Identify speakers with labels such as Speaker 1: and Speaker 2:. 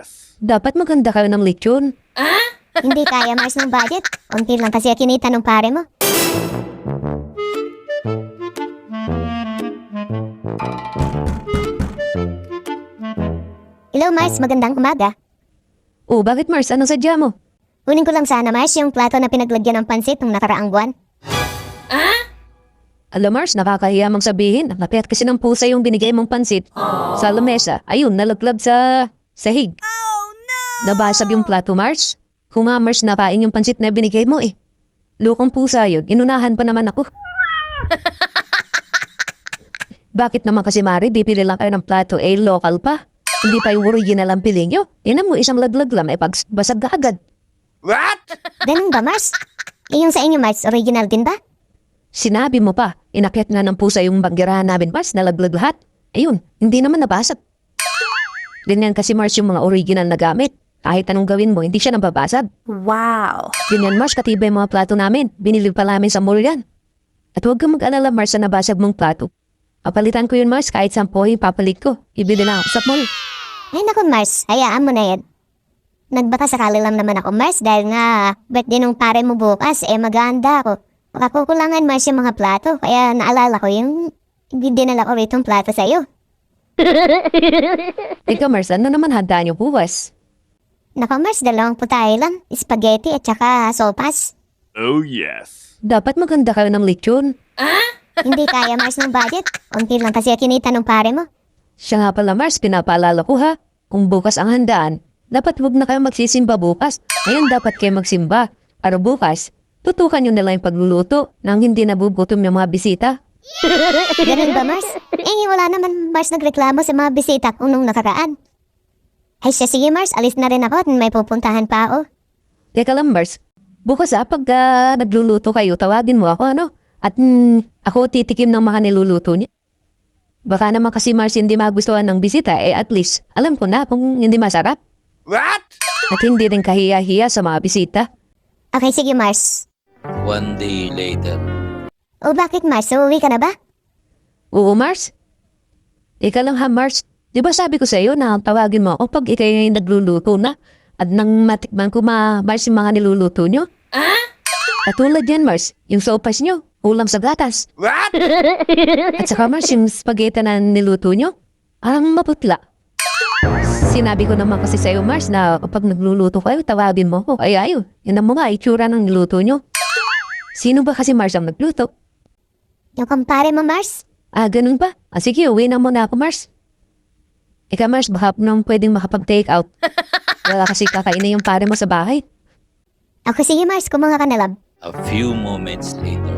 Speaker 1: yes.
Speaker 2: Dapat maganda kayo ng lechon.
Speaker 3: Hindi kaya, Mars, ng budget. Unti lang kasi kinita ng pare mo. Hello, Mars. Magandang umaga.
Speaker 2: Oh, bakit Mars? Anong sadya mo?
Speaker 3: Kunin ko lang sana, Mars, yung plato na pinaglagyan ng pansit nung nakaraang buwan.
Speaker 2: Alam Mars, nakakahiya mong sabihin. Napiyat kasi ng pusa yung binigay mong pansit. Sa lamesa, ayun, nalaglag sa sahig. Nabasag yung plato, Mars. Kung nga, Mars, nakain yung pansit na binigay mo eh. Lukong pusa yun, inunahan pa naman ako. Bakit naman kasi Mari, bibili lang kayo ng plato eh, local pa. Hindi pa yung original ang piling nyo. Inan mo, isang laglag lang, eh, basag ka agad.
Speaker 1: What?
Speaker 3: Ganun ba, Mars? Yung sa inyo, Mars, original din ba?
Speaker 2: Sinabi mo pa, inakyat nga ng pusa yung banggirahan namin, Mars, nalaglag lahat. Ayun, hindi naman nabasag. Ganyan kasi Mars yung mga original na gamit. Kahit anong gawin mo, hindi siya nababasag.
Speaker 4: Wow.
Speaker 2: Ganyan Mars, katibay yung mga plato namin. Binili pa namin sa mall yan. At huwag kang mag-alala Mars sa nabasag mong plato. Papalitan ko yun Mars, kahit 10 yung papalit ko. Ibili na ako sa mall.
Speaker 3: Ay, naku, Mars. Hayaan mo na yan. Nagbaka sakali lang naman ako, Mars, dahil nga birthday nung pare mo bukas, maganda ako. Makakukulangan, Mars, yung mga plato. Kaya naalala ko yung dinala ko rito yung plato sa'yo.
Speaker 2: Ikaw Mars, ano naman handaan yung buwas?
Speaker 3: Naku, Mars, 2 putahe lang. Spaghetti at saka sopas.
Speaker 1: Oh, yes.
Speaker 2: Dapat maganda kayo ng lechon.
Speaker 3: Hindi kaya, Mars, ng budget. Unti lang kasi kinita ng pare mo.
Speaker 2: Siya nga pala Mars, pinapaalala ko ha. Kung bukas ang handaan, dapat huwag na kayo magsisimba bukas. Ngayon dapat kayo magsimba. Para bukas, tutukan nyo na lang yung pagluluto nang hindi nabubutom yung mga bisita.
Speaker 3: Ganun ba, Mars? Wala naman, Mars, nagreklamo sa mga bisita kung nung nakaraan. Ay siya, sige, Mars, alis na rin ako at may pupuntahan pa ako.
Speaker 2: Teka lang Mars, bukas pag nagluluto kayo, tawagin mo ako ano? At ako titikim ng mga niluluto niya. Baka naman kasi Mars hindi magustuhan ng bisita, at least alam ko na kung hindi masarap.
Speaker 1: What?
Speaker 2: At hindi rin kahiya-hiya sa mga bisita.
Speaker 3: Okay, sige, Mars.
Speaker 5: 1 day later.
Speaker 3: O bakit, Mars? Uuwi ka na ba?
Speaker 2: Oo Mars? Ika lang ha Mars, di ba sabi ko sa iyo na tawagin mo ako pag ikay nagluluto na at nang matikman ko Mars yung mga niluluto nyo? Katulad yan Mars, yung sopas nyo, ulam sa gatas.
Speaker 1: What?
Speaker 2: At saka Mars, yung spaghetti na niluto nyo, parang maputla. Sinabi ko naman kasi sa'yo Mars na kapag nagluluto kayo, tawagin mo ko. Ay ayo, yun ang mga itsura ng niluto nyo. Sino ba kasi Mars ang nagluto?
Speaker 3: Yung kumpare mo, Mars?
Speaker 2: Ganun ba? Sige, uwi na muna ako Mars. Ika Mars, baka nang pwedeng makapag-take out. Wala kasi kakainin yung pare mo sa bahay.
Speaker 3: Ako, sige, Mars, kumuha ka na lang.
Speaker 5: A few moments later.